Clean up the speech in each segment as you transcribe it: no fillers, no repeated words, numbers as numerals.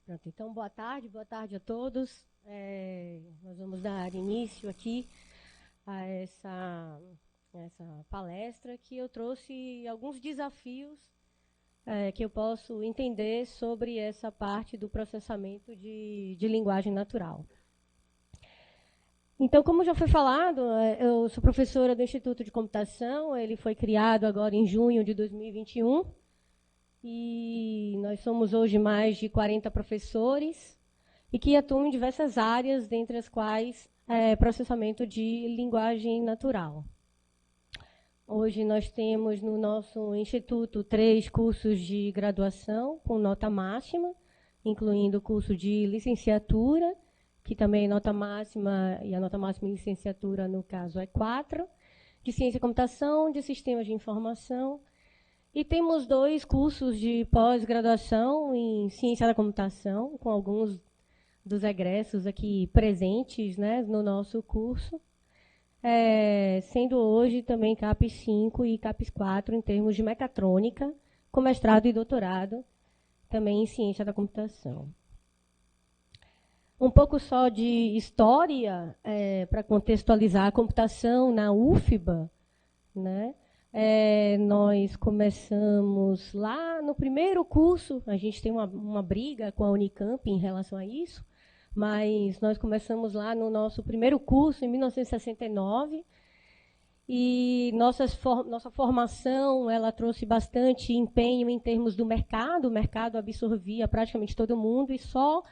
Pronto, então, boa tarde a todos. Nós vamos dar início aqui a essa palestra que eu trouxe alguns desafios que eu posso entender sobre essa parte do processamento de linguagem natural. Então, como já foi falado, eu sou professora do Instituto de Computação, ele foi criado agora em junho de 2021, e nós somos hoje mais de 40 professores e que atuam em diversas áreas, dentre as quais processamento de linguagem natural. Hoje nós temos no nosso instituto 3 cursos de graduação com nota máxima, incluindo o curso de licenciatura, que também é nota máxima, e a nota máxima em licenciatura, no caso, é 4, de ciência e computação, de sistemas de informação. E temos 2 cursos de pós-graduação em ciência da computação, com alguns dos egressos aqui presentes, né, no nosso curso, sendo hoje também CAPES 5 e CAPES 4 em termos de mecatrônica, com mestrado e doutorado, também em ciência da computação. Um pouco só de história, para contextualizar a computação na UFBA, né? Nós começamos lá no primeiro curso, a gente tem uma briga com a Unicamp em relação a isso, mas nós começamos lá no nosso primeiro curso, em 1969, e nossa formação ela trouxe bastante empenho em termos do mercado, o mercado absorvia praticamente todo mundo, e só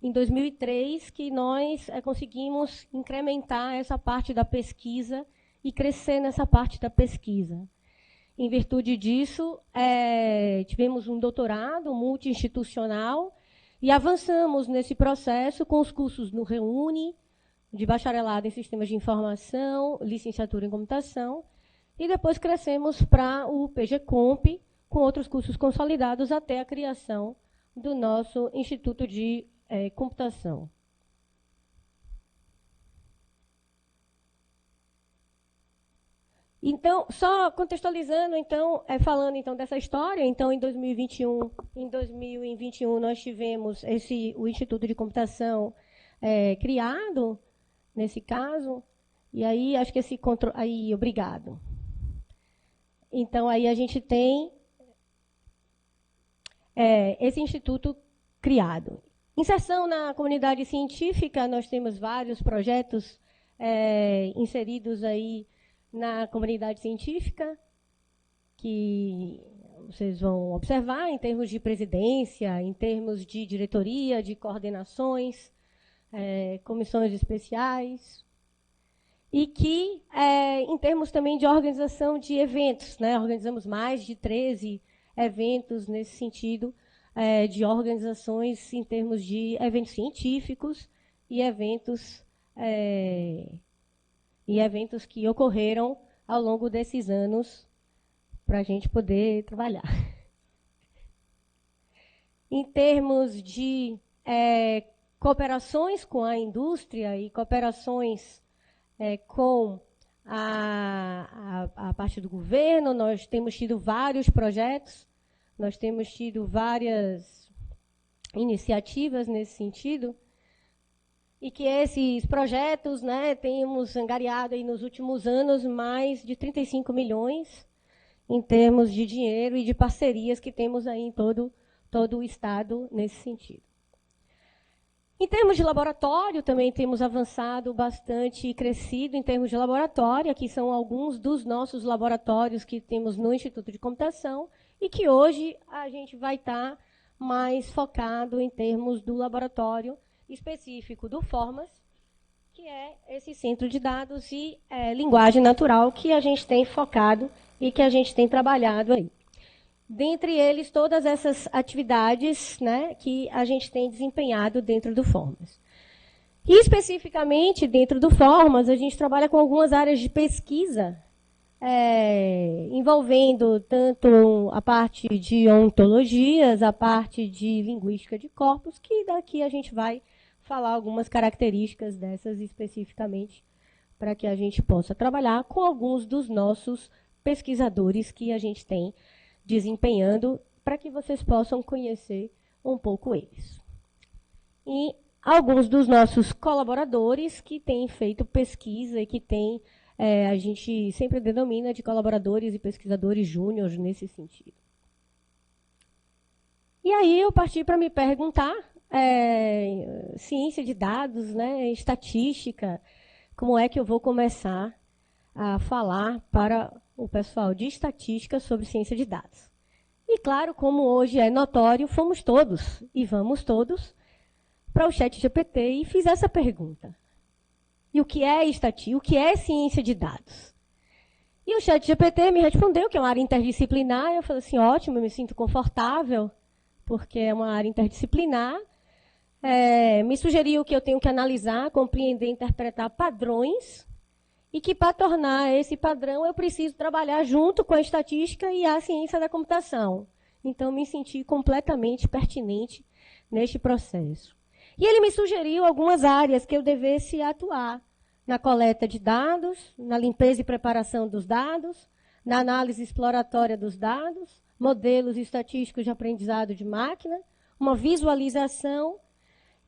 em 2003 que nós conseguimos incrementar essa parte da pesquisa e crescer nessa parte da pesquisa. Em virtude disso, tivemos um doutorado multi-institucional e avançamos nesse processo com os cursos no Reúne, de bacharelado em sistemas de informação, licenciatura em computação, e depois crescemos para o PGComp, com outros cursos consolidados até a criação do nosso Instituto de Computação. Então, só contextualizando, então, falando então dessa história, então em 2021 nós tivemos o Instituto de Computação criado, nesse caso, e aí acho que esse controle, aí, obrigado. Então aí a gente tem esse instituto criado. Inserção na comunidade científica, nós temos vários projetos inseridos aí na comunidade científica, que vocês vão observar em termos de presidência, em termos de diretoria, de coordenações, comissões especiais, e que, em termos também de organização de eventos, né, organizamos mais de 13 eventos nesse sentido, de organizações em termos de eventos científicos e eventos que ocorreram ao longo desses anos para a gente poder trabalhar. Em termos de cooperações com a indústria e cooperações com a parte do governo, nós temos tido vários projetos, nós temos tido várias iniciativas nesse sentido, e que esses projetos, né, temos angariado aí nos últimos anos mais de 35 milhões em termos de dinheiro e de parcerias que temos aí em todo o Estado nesse sentido. Em termos de laboratório, também temos avançado bastante e crescido em termos de laboratório. Aqui são alguns dos nossos laboratórios que temos no Instituto de Computação e que hoje a gente vai estar mais focado em termos do laboratório específico do Formas, que é esse centro de dados e linguagem natural que a gente tem focado e que a gente tem trabalhado aí. Dentre eles, todas essas atividades, né, que a gente tem desempenhado dentro do Formas. E, especificamente, dentro do Formas, a gente trabalha com algumas áreas de pesquisa, envolvendo tanto a parte de ontologias, a parte de linguística de corpos, que daqui a gente vai falar algumas características dessas especificamente, para que a gente possa trabalhar com alguns dos nossos pesquisadores que a gente tem desempenhando, para que vocês possam conhecer um pouco eles. e alguns dos nossos colaboradores que têm feito pesquisa e que têm, a gente sempre denomina de colaboradores e pesquisadores júniores nesse sentido. E aí eu parti para me perguntar, ciência de dados, né, estatística, como é que eu vou começar a falar para o pessoal de estatística sobre ciência de dados. E claro, como hoje é notório, fomos todos, e vamos todos, para o ChatGPT e fiz essa pergunta. E o que é estatística? O que é ciência de dados? E o ChatGPT me respondeu que é uma área interdisciplinar. Eu falei assim, ótimo, eu me sinto confortável, porque é uma área interdisciplinar. Me sugeriu que eu tenho que analisar, compreender, interpretar padrões e que, para tornar esse padrão, eu preciso trabalhar junto com a estatística e a ciência da computação. Então, me senti completamente pertinente neste processo. E ele me sugeriu algumas áreas que eu devesse atuar na coleta de dados, na limpeza e preparação dos dados, na análise exploratória dos dados, modelos estatísticos de aprendizado de máquina, uma visualização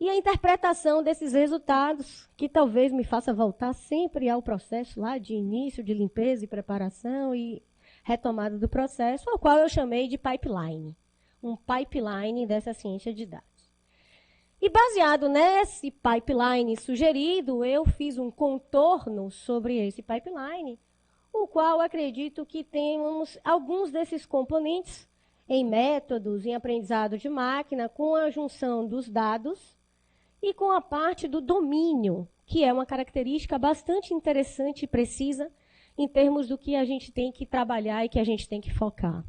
e a interpretação desses resultados, que talvez me faça voltar sempre ao processo lá de início de limpeza e preparação e retomada do processo, ao qual eu chamei de pipeline, um pipeline dessa ciência de dados. E baseado nesse pipeline sugerido, eu fiz um contorno sobre esse pipeline, o qual acredito que temos alguns desses componentes em métodos, em aprendizado de máquina, com a junção dos dados e com a parte do domínio, que é uma característica bastante interessante e precisa em termos do que a gente tem que trabalhar e que a gente tem que focar.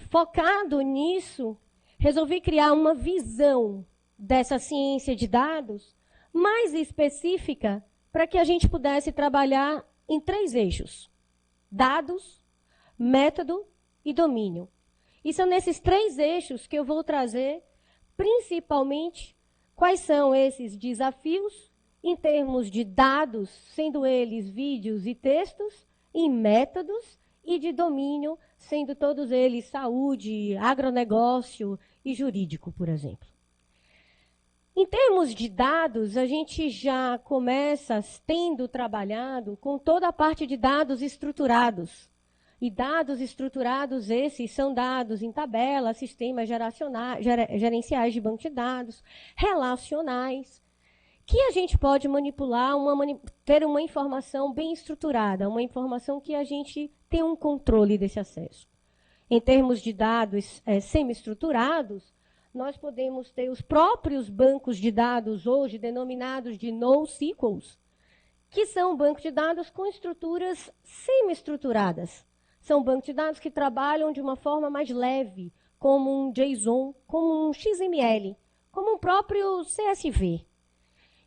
Focado nisso, resolvi criar uma visão dessa ciência de dados mais específica para que a gente pudesse trabalhar em 3 eixos: dados, método e domínio. E são nesses 3 eixos que eu vou trazer, principalmente, quais são esses desafios em termos de dados, sendo eles vídeos e textos, em métodos, e de domínio, sendo todos eles saúde, agronegócio e jurídico, por exemplo. Em termos de dados, a gente já começa tendo trabalhado com toda a parte de dados estruturados. E dados estruturados, esses são dados em tabela, sistemas gerenciais de banco de dados, relacionais, que a gente pode manipular, ter uma informação bem estruturada, uma informação que a gente tem um controle desse acesso. Em termos de dados semi-estruturados, nós podemos ter os próprios bancos de dados, hoje denominados de NoSQLs, que são bancos de dados com estruturas semi-estruturadas. São bancos de dados que trabalham de uma forma mais leve, como um JSON, como um XML, como um próprio CSV.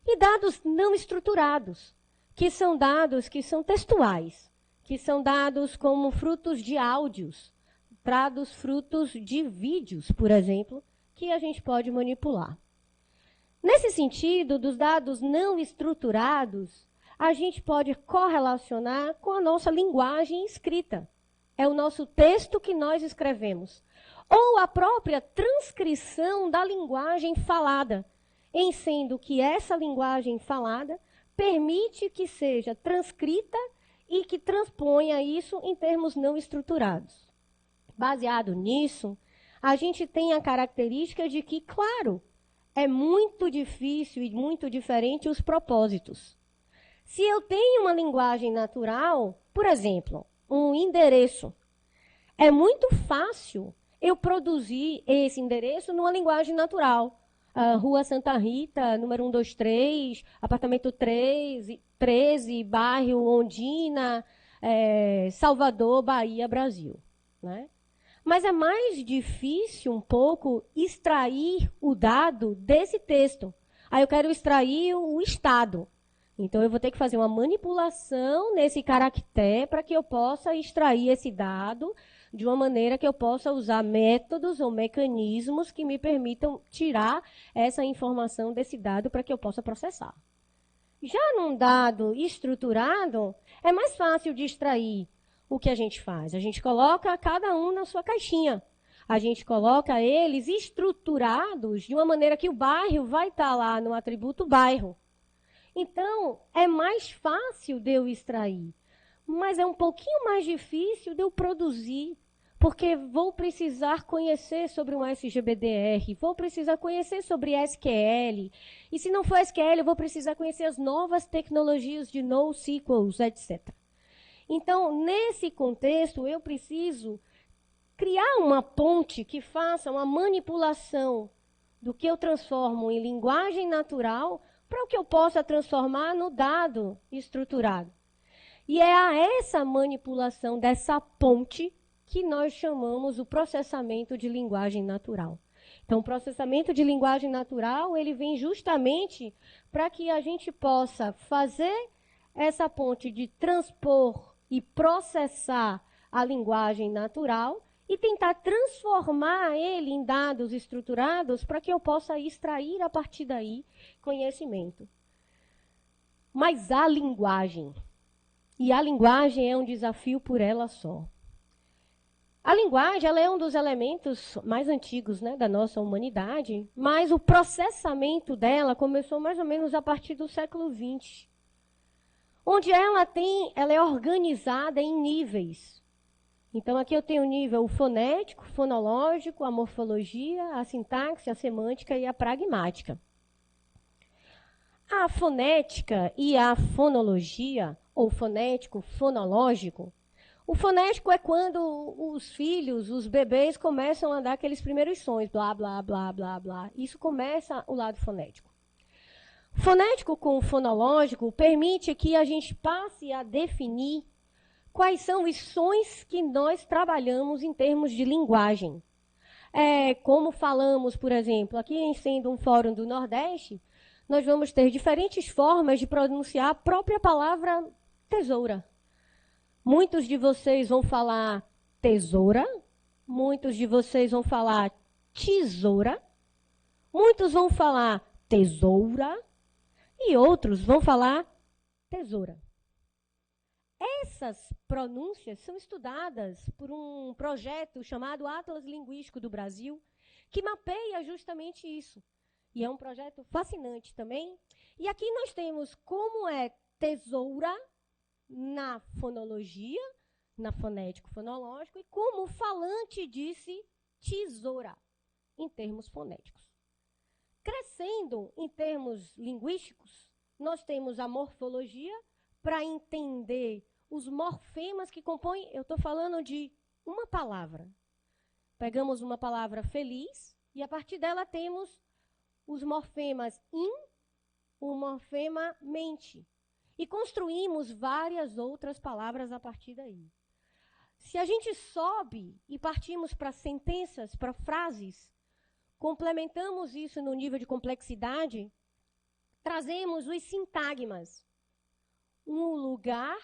E dados não estruturados, que são dados que são textuais, que são dados como frutos de áudios, frutos de vídeos, por exemplo, que a gente pode manipular. Nesse sentido, dos dados não estruturados, a gente pode correlacionar com a nossa linguagem escrita. É o nosso texto que nós escrevemos. Ou a própria transcrição da linguagem falada, em sendo que essa linguagem falada permite que seja transcrita e que transponha isso em termos não estruturados. Baseado nisso, a gente tem a característica de que, claro, é muito difícil e muito diferente os propósitos. Se eu tenho uma linguagem natural, por exemplo, um endereço, é muito fácil eu produzir esse endereço numa linguagem natural. Rua Santa Rita, número 123, apartamento 13, bairro Ondina, Salvador, Bahia, Brasil, né? Mas é mais difícil um pouco extrair o dado desse texto. Aí eu quero extrair o estado. Então, eu vou ter que fazer uma manipulação nesse caractere para que eu possa extrair esse dado de uma maneira que eu possa usar métodos ou mecanismos que me permitam tirar essa informação desse dado para que eu possa processar. Já num dado estruturado, é mais fácil de extrair o que a gente faz. A gente coloca cada um na sua caixinha. a gente coloca eles estruturados de uma maneira que o bairro vai estar lá no atributo bairro. Então, é mais fácil de eu extrair, mas é um pouquinho mais difícil de eu produzir, porque vou precisar conhecer sobre um SGBDR, vou precisar conhecer sobre SQL, e se não for SQL, eu vou precisar conhecer as novas tecnologias de NoSQL, etc. Então, nesse contexto, eu preciso criar uma ponte que faça uma manipulação do que eu transformo em linguagem natural para o que eu possa transformar no dado estruturado. E é a essa manipulação dessa ponte que nós chamamos o processamento de linguagem natural. Então, o processamento de linguagem natural, ele vem justamente para que a gente possa fazer essa ponte de transpor e processar a linguagem natural e tentar transformar ele em dados estruturados para que eu possa extrair a partir daí conhecimento. Mas a linguagem, e a linguagem é um desafio por ela só. A linguagem ela é um dos elementos mais antigos, né, da nossa humanidade, mas o processamento dela começou mais ou menos a partir do século XX, onde ela é organizada em níveis. Então, aqui eu tenho o nível fonético, fonológico, a morfologia, a sintaxe, a semântica e a pragmática. A fonética e a fonologia, ou fonético, fonológico, o fonético é quando os filhos, os bebês, começam a dar aqueles primeiros sons, blá, blá, blá, blá, blá. Isso começa o lado fonético. Fonético com fonológico permite que a gente passe a definir quais são os sons que nós trabalhamos em termos de linguagem. Como falamos, por exemplo, aqui sendo um fórum do Nordeste, nós vamos ter diferentes formas de pronunciar a própria palavra tesoura. Muitos de vocês vão falar tesoura, muitos de vocês vão falar tesoura, muitos vão falar tesoura e outros vão falar tesoura. Essas pronúncias são estudadas por um projeto chamado Atlas Linguístico do Brasil, que mapeia justamente isso. E é um projeto fascinante também. E aqui nós temos como é tesoura na fonologia, na fonético-fonológico, e como o falante disse tesoura, em termos fonéticos. Crescendo em termos linguísticos, nós temos a morfologia para entender os morfemas que compõem, eu estou falando de uma palavra. Pegamos uma palavra feliz e a partir dela temos os morfemas in, o morfema mente. E construímos várias outras palavras a partir daí. Se a gente sobe e partimos para sentenças, para frases, complementamos isso no nível de complexidade, trazemos os sintagmas. Um lugar,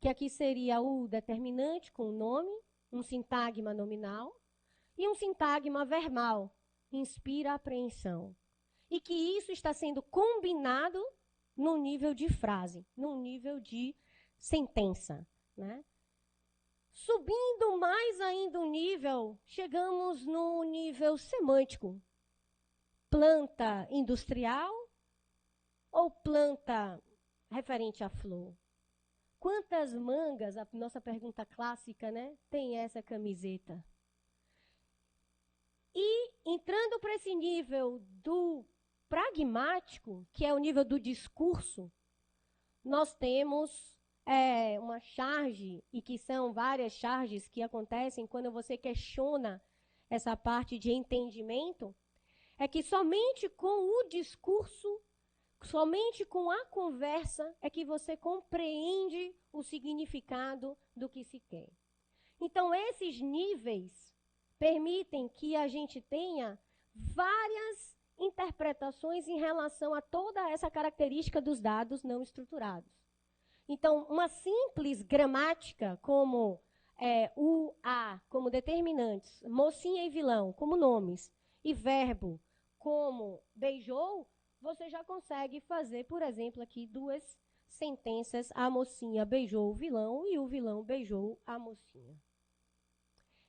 que aqui seria o determinante com o nome, um sintagma nominal, e um sintagma verbal, inspira apreensão. E que isso está sendo combinado no nível de frase, no nível de sentença, né? Subindo mais ainda o nível, chegamos no nível semântico. Planta industrial ou planta referente à flor? Quantas mangas, a nossa pergunta clássica, né, tem essa camiseta? E entrando para esse nível do pragmático, que é o nível do discurso, nós temos uma charge, e que são várias charges que acontecem quando você questiona essa parte de entendimento, é que somente com o discurso, somente com a conversa, é que você compreende o significado do que se quer. Então, esses níveis permitem que a gente tenha várias interpretações em relação a toda essa característica dos dados não estruturados. Então, uma simples gramática como o, a, como determinantes, mocinha e vilão, como nomes, e verbo, como beijou, você já consegue fazer, por exemplo, aqui duas sentenças, a mocinha beijou o vilão e o vilão beijou a mocinha.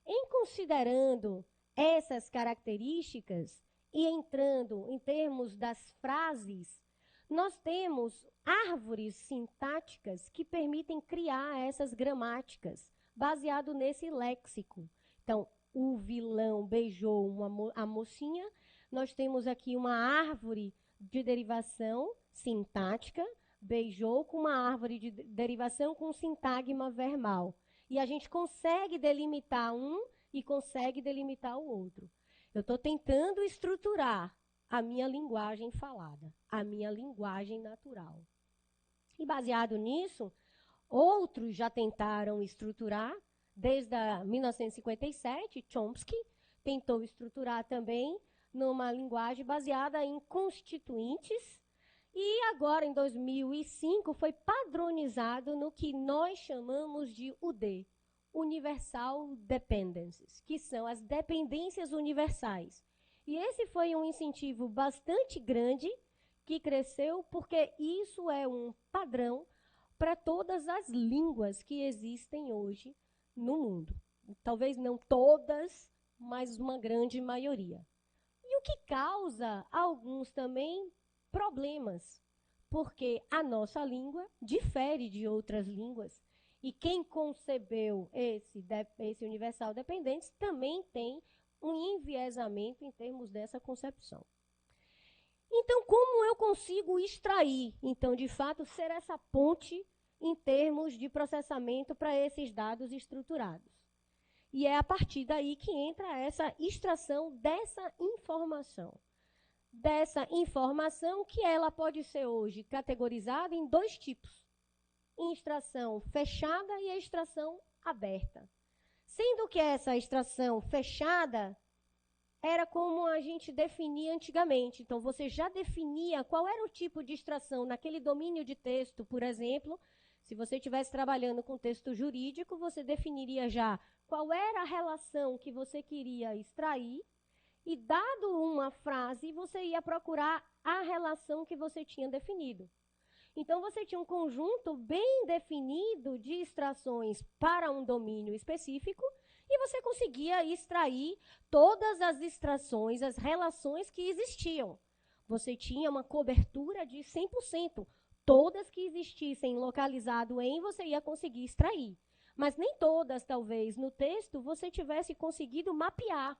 Em considerando essas características e entrando em termos das frases, nós temos árvores sintáticas que permitem criar essas gramáticas, baseado nesse léxico. Então, o vilão beijou a mocinha. Nós temos aqui uma árvore de derivação sintática, beijou com uma árvore de derivação com sintagma vermal. E a gente consegue delimitar um e consegue delimitar o outro. Eu estou tentando estruturar a minha linguagem falada, a minha linguagem natural. E baseado nisso, outros já tentaram estruturar, desde 1957, Chomsky tentou estruturar também numa linguagem baseada em constituintes, e agora, em 2005, foi padronizado no que nós chamamos de UD, Universal Dependencies, que são as dependências universais. E esse foi um incentivo bastante grande que cresceu, porque isso é um padrão para todas as línguas que existem hoje no mundo. Talvez não todas, mas uma grande maioria. E o que causa alguns também problemas, porque a nossa língua difere de outras línguas. E quem concebeu esse universal dependente também tem um enviesamento em termos dessa concepção. Então, como eu consigo extrair, então, de fato, ser essa ponte em termos de processamento para esses dados estruturados? E é a partir daí que entra essa extração dessa informação. Dessa informação que ela pode ser hoje categorizada em dois tipos. Extração fechada e a extração aberta. Sendo que essa extração fechada era como a gente definia antigamente. Então, você já definia qual era o tipo de extração naquele domínio de texto, por exemplo. Se você estivesse trabalhando com texto jurídico, você definiria já qual era a relação que você queria extrair. E, dado uma frase, você ia procurar a relação que você tinha definido. Então, você tinha um conjunto bem definido de extrações para um domínio específico e você conseguia extrair todas as extrações, as relações que existiam. Você tinha uma cobertura de 100%. Todas que existissem localizado em, você ia conseguir extrair. Mas nem todas, talvez, no texto, você tivesse conseguido mapear.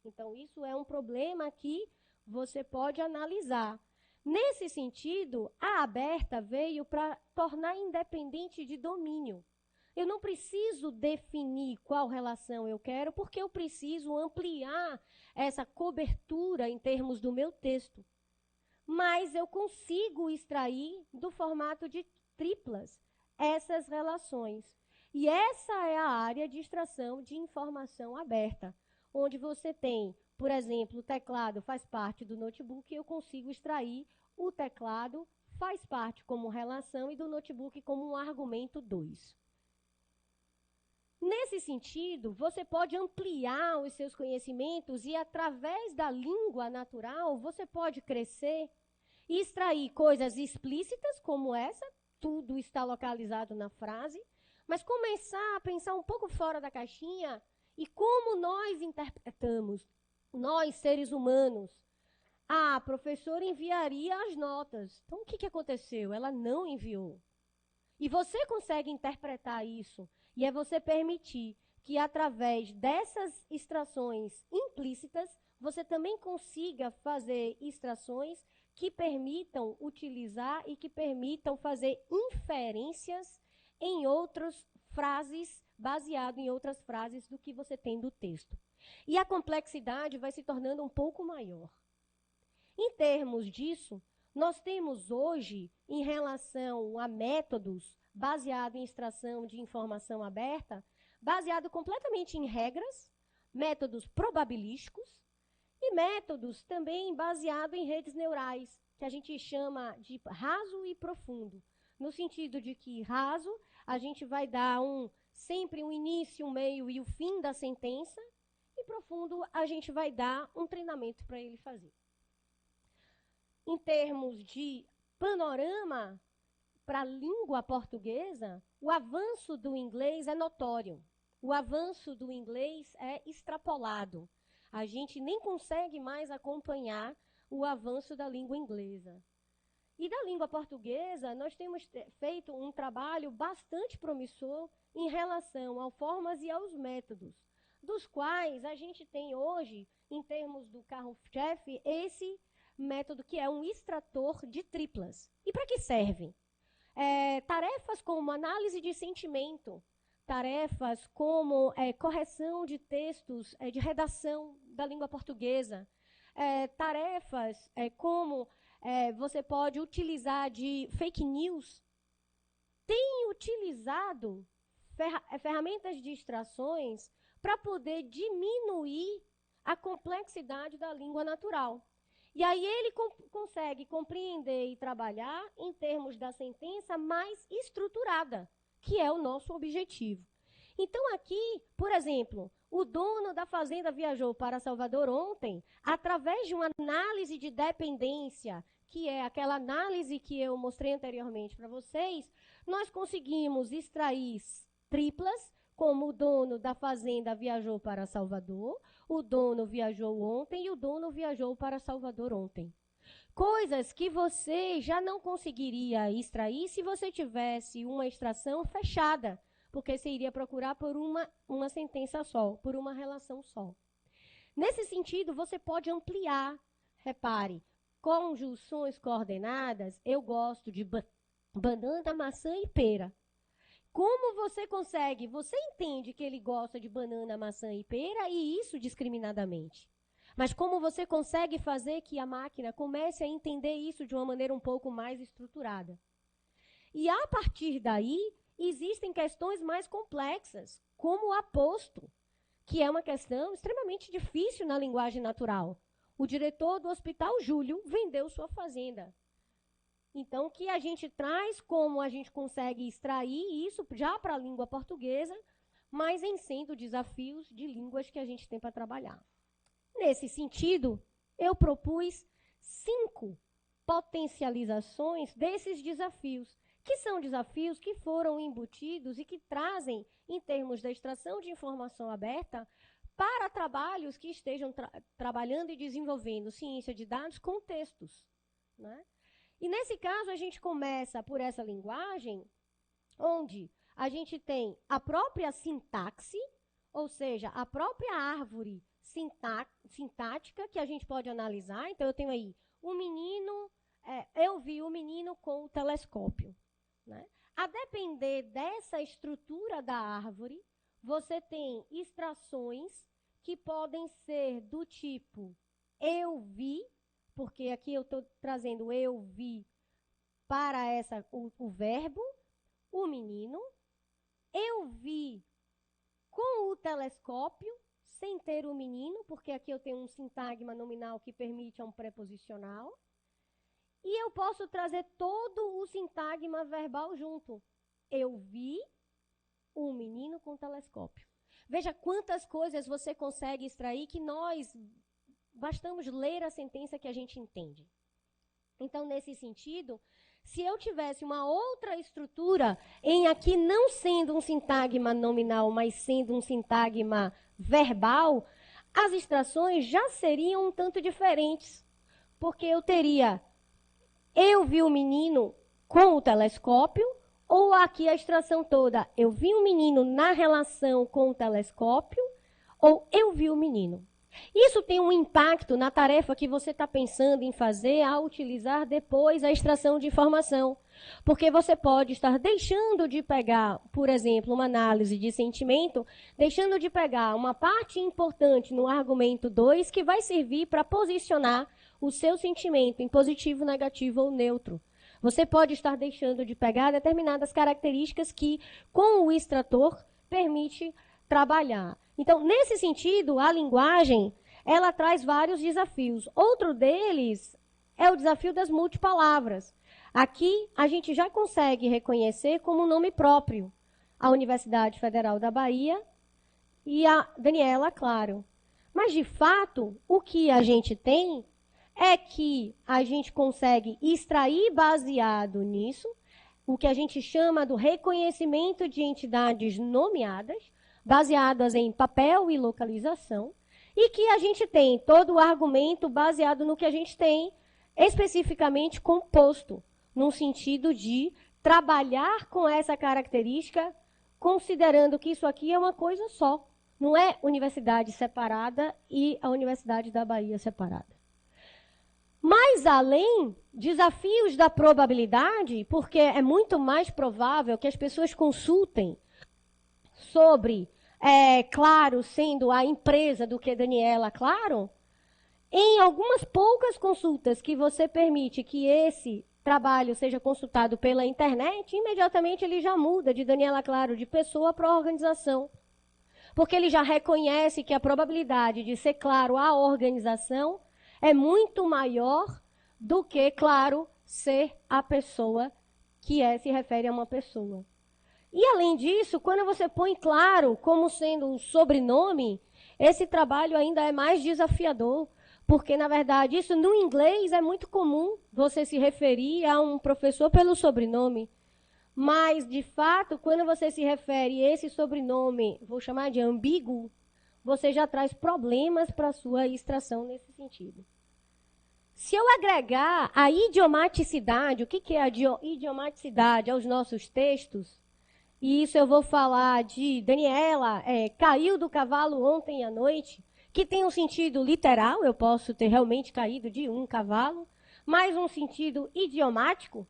Então, isso é um problema que você pode analisar. Nesse sentido, a aberta veio para tornar independente de domínio. Eu não preciso definir qual relação eu quero, porque eu preciso ampliar essa cobertura em termos do meu texto. Mas eu consigo extrair do formato de triplas essas relações. E essa é a área de extração de informação aberta, onde você tem, por exemplo, o teclado faz parte do notebook e eu consigo extrair o teclado faz parte como relação e do notebook como um argumento 2. Nesse sentido, você pode ampliar os seus conhecimentos e, através da língua natural, você pode crescer e extrair coisas explícitas como essa, tudo está localizado na frase, mas começar a pensar um pouco fora da caixinha e como nós interpretamos, nós, seres humanos. A professora enviaria as notas. Então, o que aconteceu? Ela não enviou. E você consegue interpretar isso. E é você permitir que, através dessas extrações implícitas, você também consiga fazer extrações que permitam utilizar e que permitam fazer inferências em outras frases, baseado em outras frases do que você tem do texto. E a complexidade vai se tornando um pouco maior. Em termos disso, nós temos hoje, em relação a métodos baseados em extração de informação aberta, baseado completamente em regras, métodos probabilísticos e métodos também baseados em redes neurais, que a gente chama de raso e profundo. No sentido de que raso, a gente vai dar sempre um início, um meio e o fim da sentença, e profundo, a gente vai dar um treinamento para ele fazer. Em termos de panorama para a língua portuguesa, o avanço do inglês é notório. O avanço do inglês é extrapolado. A gente nem consegue mais acompanhar o avanço da língua inglesa. E da língua portuguesa, nós temos feito um trabalho bastante promissor em relação às formas e aos métodos, dos quais a gente tem hoje, em termos do carro-chefe, esse método que é um extrator de triplas. E para que serve? Tarefas como análise de sentimento, tarefas como correção de textos de redação da língua portuguesa, tarefas como você pode utilizar de fake news, tem utilizado ferramentas de extrações para poder diminuir a complexidade da língua natural. E aí ele consegue compreender e trabalhar em termos da sentença mais estruturada, que é o nosso objetivo. Então, aqui, por exemplo, o dono da fazenda viajou para Salvador ontem, através de uma análise de dependência, que é aquela análise que eu mostrei anteriormente para vocês, nós conseguimos extrair triplas, como o dono da fazenda viajou para Salvador, o dono viajou ontem e o dono viajou para Salvador ontem. Coisas que você já não conseguiria extrair se você tivesse uma extração fechada, porque você iria procurar por uma sentença só, por uma relação só. Nesse sentido, você pode ampliar. Repare, conjunções coordenadas, eu gosto de banana, maçã e pera. Como você consegue? Você entende que ele gosta de banana, maçã e pera, e isso discriminadamente. Mas como você consegue fazer que a máquina comece a entender isso de uma maneira um pouco mais estruturada? E a partir daí, existem questões mais complexas, como o aposto, que é uma questão extremamente difícil na linguagem natural. O diretor do Hospital Júlio vendeu sua fazenda. Então, o que a gente traz, como a gente consegue extrair isso já para a língua portuguesa, mas em sendo desafios de línguas que a gente tem para trabalhar. Nesse sentido, eu propus 5 potencializações desses desafios, que são desafios que foram embutidos e que trazem, em termos da extração de informação aberta, para trabalhos que estejam trabalhando e desenvolvendo ciência de dados com textos, né? E, nesse caso, a gente começa por essa linguagem, onde a gente tem a própria sintaxe, ou seja, a própria árvore sintática que a gente pode analisar. Então, eu tenho aí o menino, eu vi o menino com o telescópio, né? A depender dessa estrutura da árvore, você tem extrações que podem ser do tipo eu vi, porque aqui eu estou trazendo eu vi para o verbo, o menino. Eu vi com o telescópio, sem ter o menino, porque aqui eu tenho um sintagma nominal que permite um preposicional. E eu posso trazer todo o sintagma verbal junto. Eu vi o menino com o telescópio. Veja quantas coisas você consegue extrair que nós bastamos ler a sentença que a gente entende. Então, nesse sentido, se eu tivesse uma outra estrutura em aqui não sendo um sintagma nominal, mas sendo um sintagma verbal, as extrações já seriam um tanto diferentes. Porque eu teria eu vi o menino com o telescópio, ou aqui a extração toda, eu vi o menino na relação com o telescópio, ou eu vi o menino. Isso tem um impacto na tarefa que você está pensando em fazer ao utilizar depois a extração de informação. Porque você pode estar deixando de pegar, por exemplo, uma análise de sentimento, deixando de pegar uma parte importante no argumento 2 que vai servir para posicionar o seu sentimento em positivo, negativo ou neutro. Você pode estar deixando de pegar determinadas características que, com o extrator, permite trabalhar. Então, nesse sentido, a linguagem, ela traz vários desafios. Outro deles é o desafio das multipalavras. Aqui, a gente já consegue reconhecer como nome próprio a Universidade Federal da Bahia e a Daniela Claro. Mas, de fato, o que a gente tem é que a gente consegue extrair, baseado nisso, o que a gente chama do reconhecimento de entidades nomeadas, baseadas em papel e localização, e que a gente tem todo o argumento baseado no que a gente tem, especificamente composto, num sentido de trabalhar com essa característica, considerando que isso aqui é uma coisa só. Não é universidade separada e a Universidade da Bahia separada. Mais além, desafios da probabilidade, porque é muito mais provável que as pessoas consultem sobre Claro sendo a empresa do que Daniela Claro, em algumas poucas consultas que você permite que esse trabalho seja consultado pela internet, imediatamente ele já muda de Daniela Claro de pessoa para organização. Porque ele já reconhece que a probabilidade de ser Claro a organização é muito maior do que Claro ser a pessoa que se refere a uma pessoa. E, além disso, quando você põe Claro como sendo um sobrenome, esse trabalho ainda é mais desafiador, porque, na verdade, isso no inglês é muito comum você se referir a um professor pelo sobrenome. Mas, de fato, quando você se refere a esse sobrenome, vou chamar de ambíguo, você já traz problemas para a sua extração nesse sentido. Se eu agregar a idiomaticidade, o que é a idiomaticidade aos nossos textos, e isso eu vou falar de Daniela, caiu do cavalo ontem à noite, que tem um sentido literal, eu posso ter realmente caído de um cavalo, mas um sentido idiomático.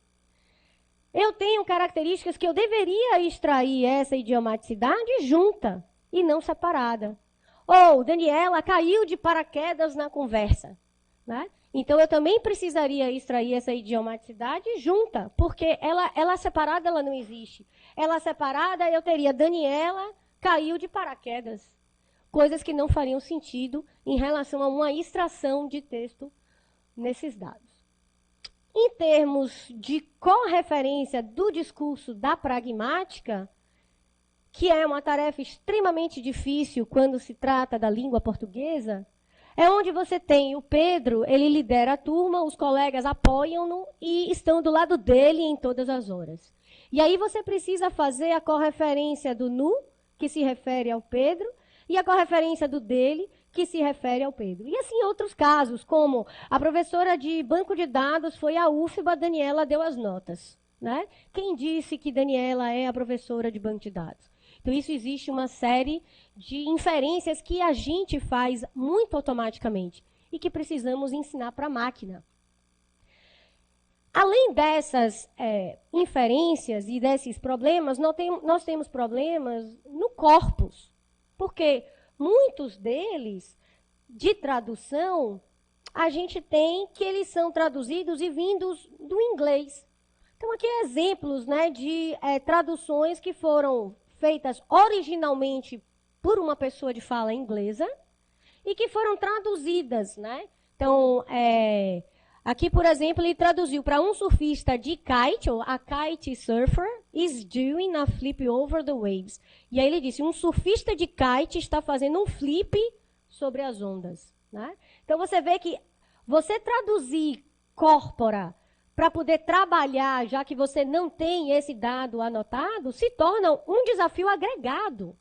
Eu tenho características que eu deveria extrair essa idiomaticidade junta e não separada. Ou Daniela caiu de paraquedas na conversa, né? Então, eu também precisaria extrair essa idiomaticidade junta, porque ela separada ela não existe. Ela separada, eu teria Daniela caiu de paraquedas. Coisas que não fariam sentido em relação a uma extração de texto nesses dados. Em termos de correferência do discurso da pragmática, que é uma tarefa extremamente difícil quando se trata da língua portuguesa, é onde você tem o Pedro, ele lidera a turma, os colegas apoiam-no e estão do lado dele em todas as horas. E aí você precisa fazer a correferência do nu, que se refere ao Pedro, e a correferência do dele, que se refere ao Pedro. E assim outros casos, como a professora de banco de dados foi a UFBA, Daniela deu as notas, né? Quem disse que Daniela é a professora de banco de dados? Então, isso existe uma série de inferências que a gente faz muito automaticamente e que precisamos ensinar para a máquina. Além dessas inferências e desses problemas, nós temos problemas no corpus, porque muitos deles, de tradução, a gente tem que eles são traduzidos e vindos do inglês. Então, aqui exemplos, né, de traduções que foram feitas originalmente por uma pessoa de fala inglesa e que foram traduzidas, né? Então, aqui, por exemplo, ele traduziu para um surfista de kite, ou a kite surfer is doing a flip over the waves. E aí ele disse, um surfista de kite está fazendo um flip sobre as ondas, né? Então, você vê que você traduzir corpora para poder trabalhar, já que você não tem esse dado anotado, se torna um desafio agregado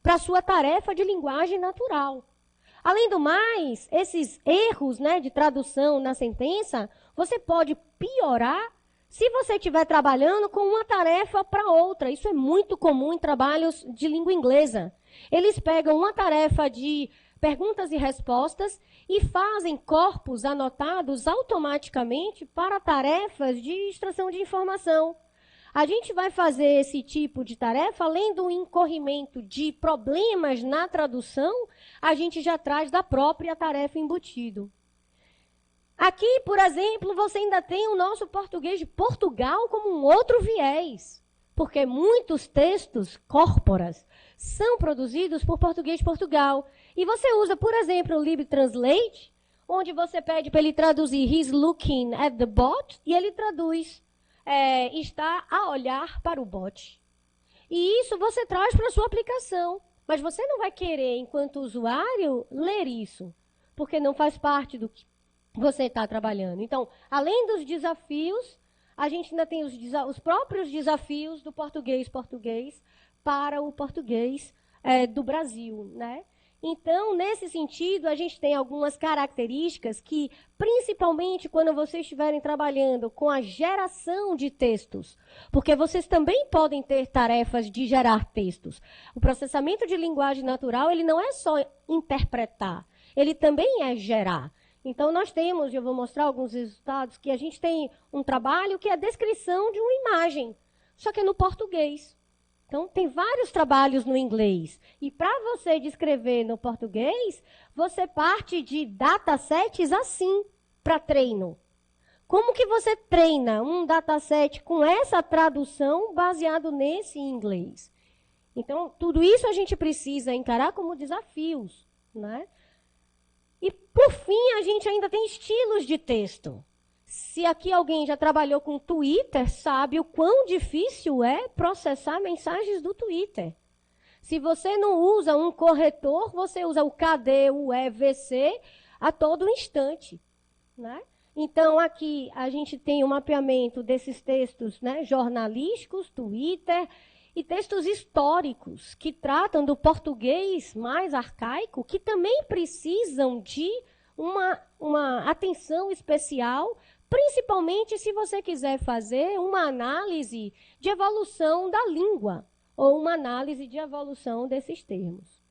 para a sua tarefa de linguagem natural. Além do mais, esses erros, né, de tradução na sentença, você pode piorar se você estiver trabalhando com uma tarefa para outra. Isso é muito comum em trabalhos de língua inglesa. Eles pegam uma tarefa de perguntas e respostas e fazem corpos anotados automaticamente para tarefas de extração de informação. A gente vai fazer esse tipo de tarefa, além do incorrimento de problemas na tradução, a gente já traz da própria tarefa embutido. Aqui, por exemplo, você ainda tem o nosso português de Portugal como um outro viés, porque muitos textos corporas são produzidos por português de Portugal. E você usa, por exemplo, o LibTranslate, onde você pede para ele traduzir he's looking at the bot, e ele traduz está a olhar para o bot. E isso você traz para a sua aplicação. Mas você não vai querer, enquanto usuário, ler isso, porque não faz parte do que você está trabalhando. Então, além dos desafios, a gente ainda tem os próprios desafios do português para o português do Brasil, né? Então, nesse sentido, a gente tem algumas características que, principalmente quando vocês estiverem trabalhando com a geração de textos, porque vocês também podem ter tarefas de gerar textos. O processamento de linguagem natural, ele não é só interpretar, ele também é gerar. Então, nós temos, eu vou mostrar alguns resultados, que a gente tem um trabalho que é a descrição de uma imagem, só que é no português. Então, tem vários trabalhos no inglês. E para você descrever no português, você parte de datasets assim, para treino. Como que você treina um dataset com essa tradução baseado nesse inglês? Então, tudo isso a gente precisa encarar como desafios, né? E, por fim, a gente ainda tem estilos de texto. Se aqui alguém já trabalhou com Twitter, sabe o quão difícil é processar mensagens do Twitter. Se você não usa um corretor, você usa o KD, o EVC a todo instante, né? Então, aqui a gente tem o mapeamento desses textos, né, jornalísticos, Twitter, e textos históricos que tratam do português mais arcaico, que também precisam de uma atenção especial, principalmente se você quiser fazer uma análise de evolução da língua, ou uma análise de evolução desses termos.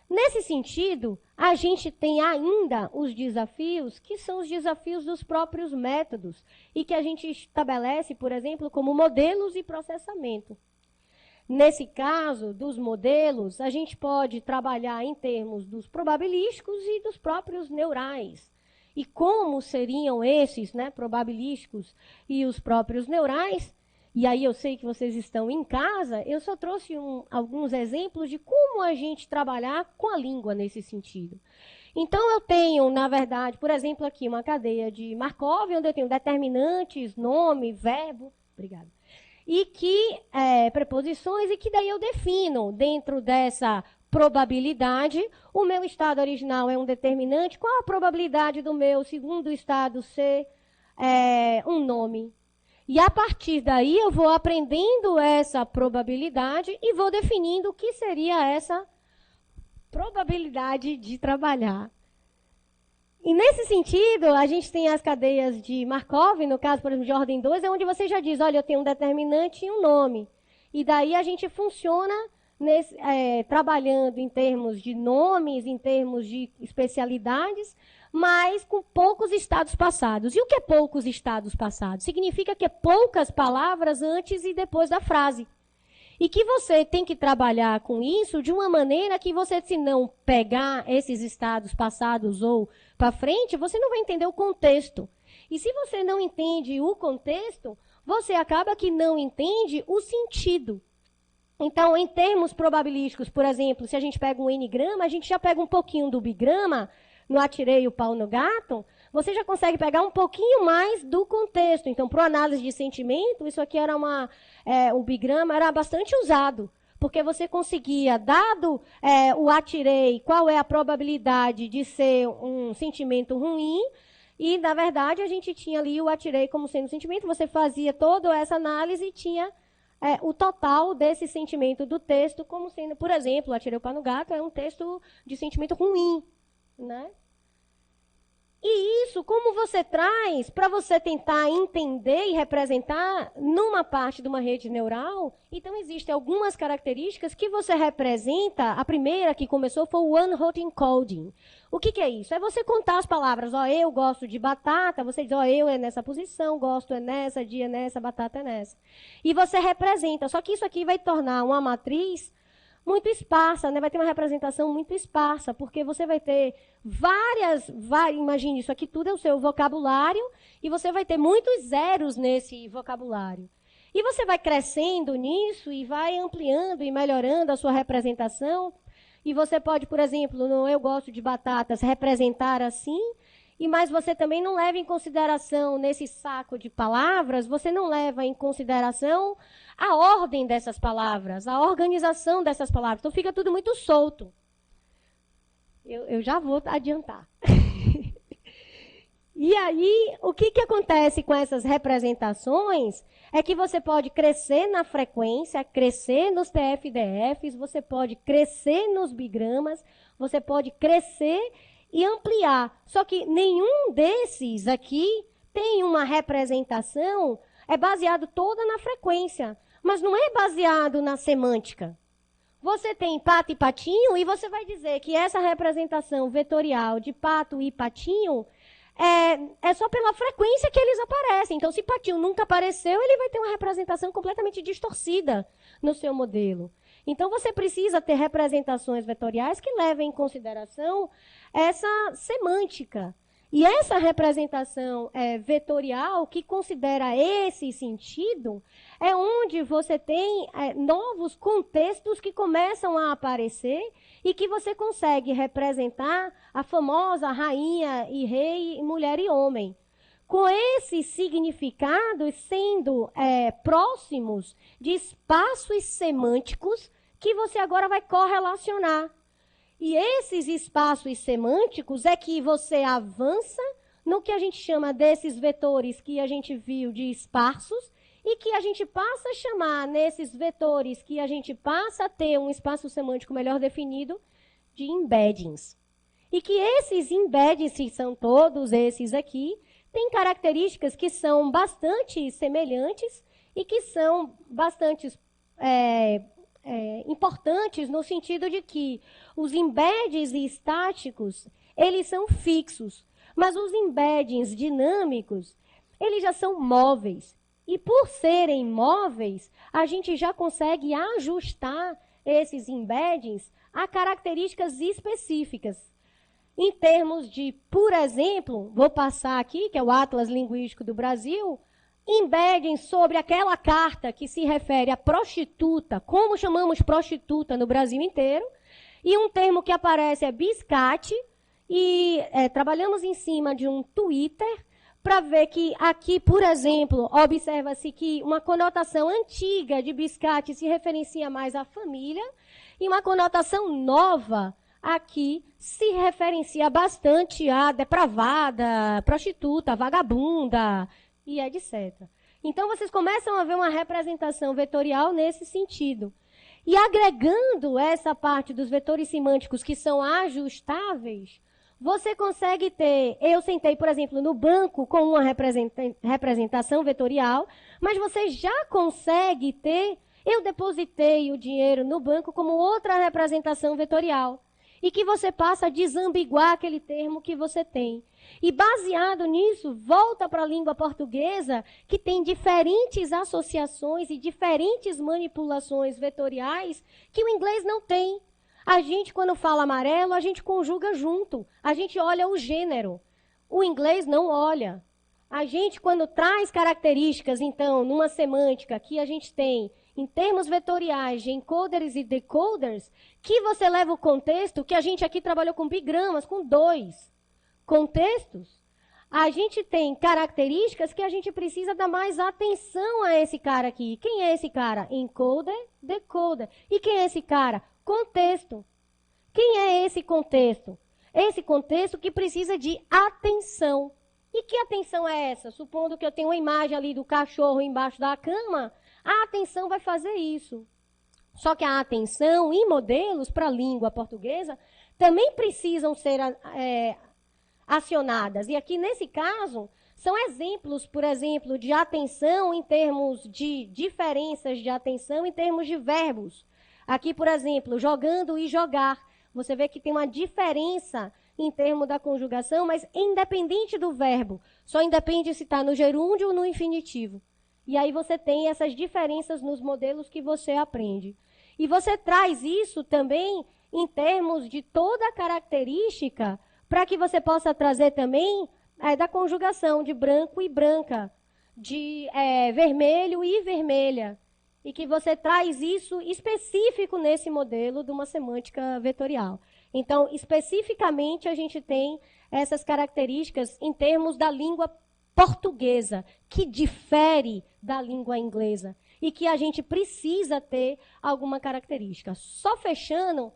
Nesse sentido, a gente tem ainda os desafios, que são os desafios dos próprios métodos, e que a gente estabelece, por exemplo, como modelos e processamento. Nesse caso, dos modelos, a gente pode trabalhar em termos dos probabilísticos e dos próprios neurais. E como seriam esses, né, probabilísticos e os próprios neurais? E aí eu sei que vocês estão em casa, eu só trouxe alguns exemplos de como a gente trabalhar com a língua nesse sentido. Então, eu tenho, na verdade, por exemplo, aqui uma cadeia de Markov, onde eu tenho determinantes, nome, verbo, obrigada, e que preposições, e que daí eu defino dentro dessa probabilidade. O meu estado original é um determinante. Qual a probabilidade do meu segundo estado ser um nome? E a partir daí eu vou aprendendo essa probabilidade e vou definindo o que seria essa probabilidade de trabalhar. E nesse sentido, a gente tem as cadeias de Markov, no caso, por exemplo, de ordem 2, é onde você já diz, olha, eu tenho um determinante e um nome. E daí a gente funciona trabalhando em termos de nomes, em termos de especialidades, mas com poucos estados passados. E o que é poucos estados passados? Significa que é poucas palavras antes e depois da frase. E que você tem que trabalhar com isso de uma maneira que você, se não pegar esses estados passados ou para frente, você não vai entender o contexto. E se você não entende o contexto, você acaba que não entende o sentido. Então, em termos probabilísticos, por exemplo, se a gente pega um n-grama, a gente já pega um pouquinho do bigrama, no atirei o pau no gato, você já consegue pegar um pouquinho mais do contexto. Então, para análise de sentimento, isso aqui era o bigrama era bastante usado, porque você conseguia, dado o atirei, qual é a probabilidade de ser um sentimento ruim, e, na verdade, a gente tinha ali o atirei como sendo sentimento, você fazia toda essa análise e tinha o total desse sentimento do texto como sendo, por exemplo, atirei o pau no gato é um texto de sentimento ruim, né? E isso, como você traz para você tentar entender e representar numa parte de uma rede neural, então existem algumas características que você representa. A primeira que começou foi o one-hot encoding. O que é isso? É você contar as palavras. Ó, eu gosto de batata, você diz, ó, eu é nessa posição, gosto é nessa, dia é nessa, batata é nessa. E você representa. Só que isso aqui vai tornar uma matriz muito esparsa, né? Vai ter uma representação muito esparsa, porque você vai ter imagine, isso aqui tudo é o seu vocabulário, e você vai ter muitos zeros nesse vocabulário. E você vai crescendo nisso, e vai ampliando e melhorando a sua representação, e você pode, por exemplo, no eu gosto de batatas, representar assim, mas você também não leva em consideração, nesse saco de palavras, você não leva em consideração a ordem dessas palavras, a organização dessas palavras. Então, fica tudo muito solto. Eu já vou adiantar. E aí, o que acontece com essas representações é que você pode crescer na frequência, crescer nos TF-DFs, você pode crescer nos bigramas, você pode crescer e ampliar. Só que nenhum desses aqui tem uma representação, é baseado toda na frequência, mas não é baseado na semântica. Você tem pato e patinho e você vai dizer que essa representação vetorial de pato e patinho é só pela frequência que eles aparecem. Então, se patinho nunca apareceu, ele vai ter uma representação completamente distorcida no seu modelo. Então, você precisa ter representações vetoriais que levem em consideração essa semântica. E essa representação vetorial, que considera esse sentido, é onde você tem novos contextos que começam a aparecer e que você consegue representar a famosa rainha e rei, mulher e homem. Com esses significados sendo próximos de espaços semânticos que você agora vai correlacionar. E esses espaços semânticos é que você avança no que a gente chama desses vetores que a gente viu de esparsos e que a gente passa a chamar nesses vetores que a gente passa a ter um espaço semântico melhor definido de embeddings. E que esses embeddings, que são todos esses aqui, têm características que são bastante semelhantes e que são bastante importantes no sentido de que os embeddings estáticos, eles são fixos, mas os embeddings dinâmicos, eles já são móveis. E por serem móveis, a gente já consegue ajustar esses embeddings a características específicas. Em termos de, por exemplo, vou passar aqui, que é o Atlas Linguístico do Brasil, embedding sobre aquela carta que se refere à prostituta, como chamamos prostituta no Brasil inteiro, e um termo que aparece é biscate, e trabalhamos em cima de um Twitter para ver que aqui, por exemplo, observa-se que uma conotação antiga de biscate se referencia mais à família, e uma conotação nova aqui se referencia bastante à depravada, prostituta, vagabunda, e etc. Então, vocês começam a ver uma representação vetorial nesse sentido. E agregando essa parte dos vetores semânticos que são ajustáveis, você consegue ter... Eu sentei, por exemplo, no banco com uma representação vetorial, mas você já consegue ter... Eu depositei o dinheiro no banco como outra representação vetorial. E que você passa a desambiguar aquele termo que você tem. E baseado nisso, volta para a língua portuguesa, que tem diferentes associações e diferentes manipulações vetoriais que o inglês não tem. A gente, quando fala amarelo, a gente conjuga junto. A gente olha o gênero. O inglês não olha. A gente, quando traz características, então, numa semântica que a gente tem em termos vetoriais de encoders e decoders, que você leva o contexto, que a gente aqui trabalhou com bigramas, com 2 contextos, a gente tem características que a gente precisa dar mais atenção a esse cara aqui. Quem é esse cara? Encoder, decoder. E quem é esse cara? Contexto. Quem é esse contexto? Esse contexto que precisa de atenção. E que atenção é essa? Supondo que eu tenho uma imagem ali do cachorro embaixo da cama, a atenção vai fazer isso. Só que a atenção em modelos para a língua portuguesa também precisam ser acionadas. E aqui, nesse caso, são exemplos, por exemplo, de atenção em termos de diferenças de atenção em termos de verbos. Aqui, por exemplo, jogando e jogar. Você vê que tem uma diferença em termos da conjugação, mas independente do verbo. Só independe se está no gerúndio ou no infinitivo. E aí você tem essas diferenças nos modelos que você aprende. E você traz isso também em termos de toda a característica para que você possa trazer também da conjugação de branco e branca, de vermelho e vermelha. E que você traz isso específico nesse modelo de uma semântica vetorial. Então, especificamente, a gente tem essas características em termos da língua portuguesa, que difere da língua inglesa e que a gente precisa ter alguma característica. Só fechando,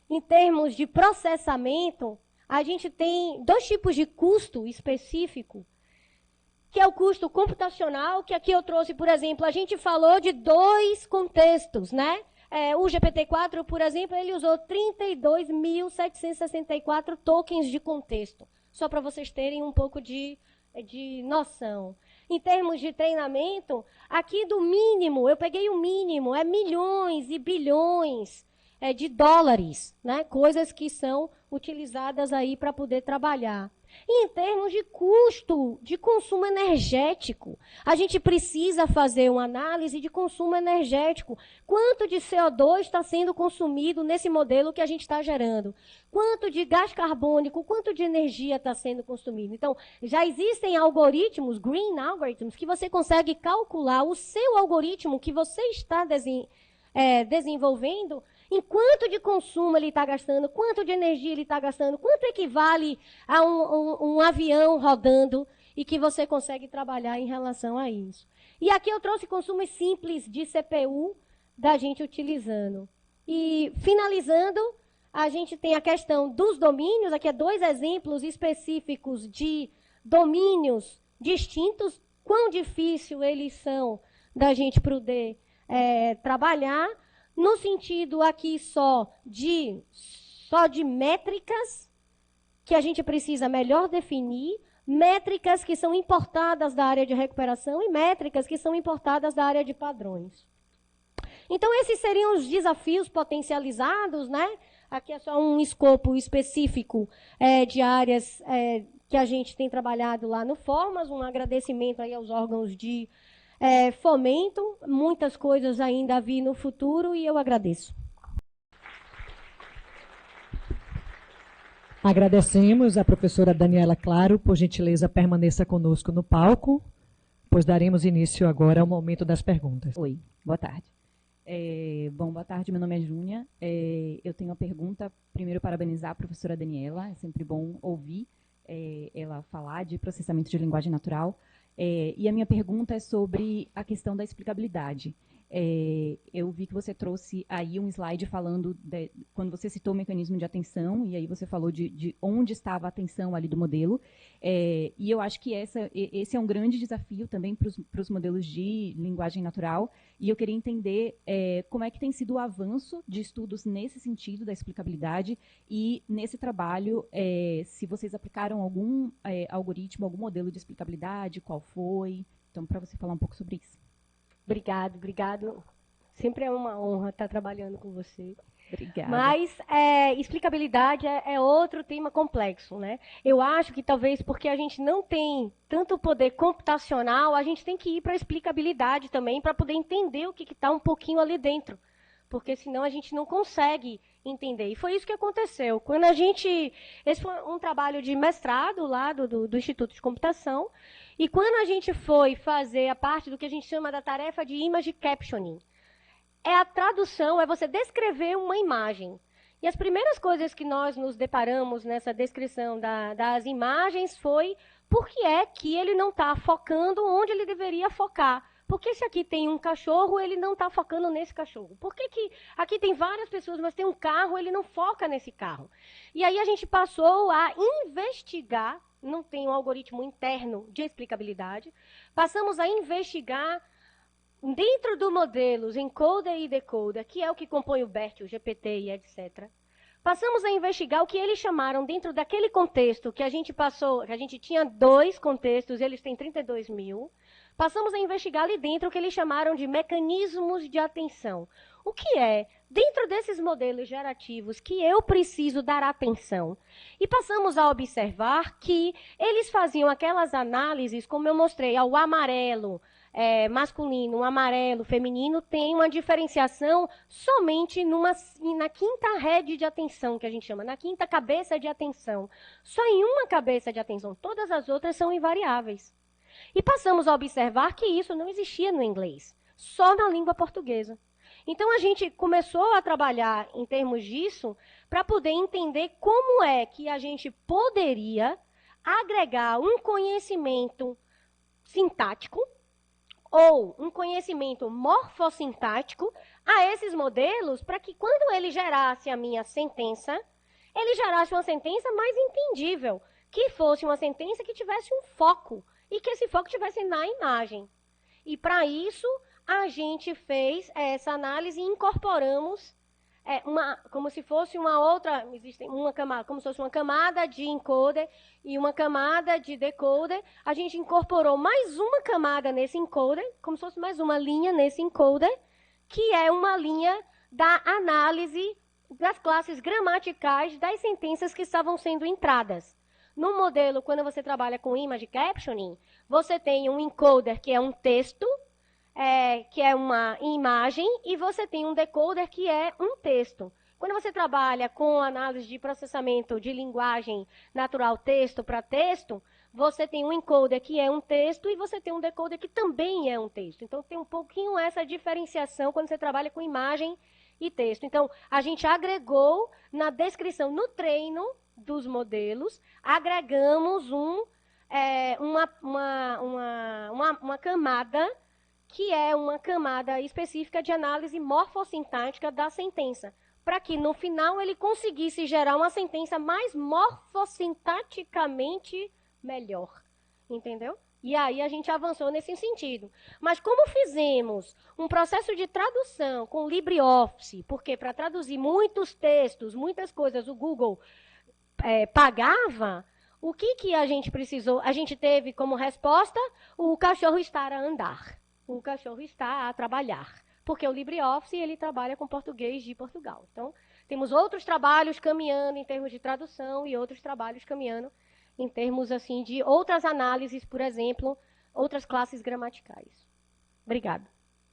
em termos de processamento, a gente tem 2 tipos de custo específico, que é o custo computacional, que aqui eu trouxe, por exemplo, a gente falou de 2 contextos, né? O GPT-4, por exemplo, ele usou 32.764 tokens de contexto, só para vocês terem um pouco de noção. Em termos de treinamento, aqui do mínimo, eu peguei o mínimo, é milhões e bilhões de dólares, né? Coisas que são utilizadas aí para poder trabalhar. E em termos de custo de consumo energético, a gente precisa fazer uma análise de consumo energético. Quanto de CO2 está sendo consumido nesse modelo que a gente está gerando? Quanto de gás carbônico, quanto de energia está sendo consumido? Então, já existem algoritmos, green algorithms, que você consegue calcular o seu algoritmo que você está desenvolvendo, em quanto de consumo ele está gastando, quanto de energia ele está gastando, quanto equivale a um avião rodando e que você consegue trabalhar em relação a isso. E aqui eu trouxe consumos simples de CPU da gente utilizando. E finalizando, a gente tem a questão dos domínios, aqui é 2 exemplos específicos de domínios distintos, quão difícil eles são da gente poder trabalhar, no sentido aqui só de métricas, que a gente precisa melhor definir, métricas que são importadas da área de recuperação e métricas que são importadas da área de padrões. Então, esses seriam os desafios potencializados, né? Aqui é só um escopo específico de áreas que a gente tem trabalhado lá no Formas, um agradecimento aí aos órgãos de fomento, muitas coisas ainda a vir no futuro e eu agradeço. Agradecemos a professora Daniela Claro, por gentileza permaneça conosco no palco, pois daremos início agora ao momento das perguntas. Oi, boa tarde. Boa tarde, meu nome é Júnia. Eu tenho uma pergunta, primeiro parabenizar a professora Daniela, é sempre bom ouvir ela falar de processamento de linguagem natural. E a minha pergunta é sobre a questão da explicabilidade. Eu vi que você trouxe aí um slide falando, quando você citou o mecanismo de atenção, e aí você falou de onde estava a atenção ali do modelo, e eu acho que esse é um grande desafio também para os modelos de linguagem natural, e eu queria entender como é que tem sido o avanço de estudos nesse sentido da explicabilidade, e nesse trabalho, se vocês aplicaram algum algoritmo, algum modelo de explicabilidade, qual foi? Então, para você falar um pouco sobre isso. Obrigado. Sempre é uma honra estar trabalhando com você. Obrigada. Mas explicabilidade é outro tema complexo, né? Eu acho que talvez porque a gente não tem tanto poder computacional, a gente tem que ir para a explicabilidade também para poder entender o que está um pouquinho ali dentro. Porque senão a gente não consegue entender. E foi isso que aconteceu. Quando esse foi um trabalho de mestrado lá do Instituto de Computação. E quando a gente foi fazer a parte do que a gente chama da tarefa de image captioning, a tradução, é você descrever uma imagem. E as primeiras coisas que nós nos deparamos nessa descrição das imagens foi por que é que ele não está focando onde ele deveria focar. Porque se aqui tem um cachorro, ele não está focando nesse cachorro? Por que aqui tem várias pessoas, mas tem um carro, ele não foca nesse carro? E aí a gente passou a investigar, não tem um algoritmo interno de explicabilidade, passamos a investigar dentro do modelos encoder e decoder, que é o que compõe o BERT, o GPT e etc., passamos a investigar o que eles chamaram dentro daquele contexto que a gente passou, que a gente tinha 2 contextos, eles têm 32 mil, passamos a investigar ali dentro o que eles chamaram de mecanismos de atenção. O que é, dentro desses modelos gerativos, que eu preciso dar atenção? E passamos a observar que eles faziam aquelas análises, como eu mostrei, ao amarelo masculino, o amarelo feminino, tem uma diferenciação somente na quinta rede de atenção, que a gente chama, na quinta cabeça de atenção. Só em uma cabeça de atenção, todas as outras são invariáveis. E passamos a observar que isso não existia no inglês, só na língua portuguesa. Então, a gente começou a trabalhar em termos disso para poder entender como é que a gente poderia agregar um conhecimento sintático ou um conhecimento morfossintático a esses modelos para que, quando ele gerasse a minha sentença, ele gerasse uma sentença mais entendível, que fosse uma sentença que tivesse um foco, e que esse foco estivesse na imagem. E, para isso, a gente fez essa análise e incorporamos como se fosse uma outra, como se fosse uma camada de encoder e uma camada de decoder. A gente incorporou mais uma camada nesse encoder, como se fosse mais uma linha nesse encoder, que é uma linha da análise das classes gramaticais das sentenças que estavam sendo entradas. No modelo, quando você trabalha com image captioning, você tem um encoder, que é um texto, que é uma imagem, e você tem um decoder, que é um texto. Quando você trabalha com análise de processamento de linguagem natural texto para texto, você tem um encoder, que é um texto, e você tem um decoder, que também é um texto. Então, tem um pouquinho essa diferenciação quando você trabalha com imagem e texto. Então, a gente agregou na descrição, no treino dos modelos, agregamos uma camada, que é uma camada específica de análise morfossintática da sentença, para que, no final, ele conseguisse gerar uma sentença mais morfossintaticamente melhor. Entendeu? E aí a gente avançou nesse sentido. Mas como fizemos um processo de tradução com LibreOffice, porque para traduzir muitos textos, muitas coisas, o Google pagava, o que a gente precisou? A gente teve como resposta o cachorro estar a andar. O cachorro está a trabalhar, porque o LibreOffice ele trabalha com português de Portugal. Então, temos outros trabalhos caminhando em termos de tradução e outros trabalhos caminhando em termos assim de outras análises, por exemplo, outras classes gramaticais. Obrigada.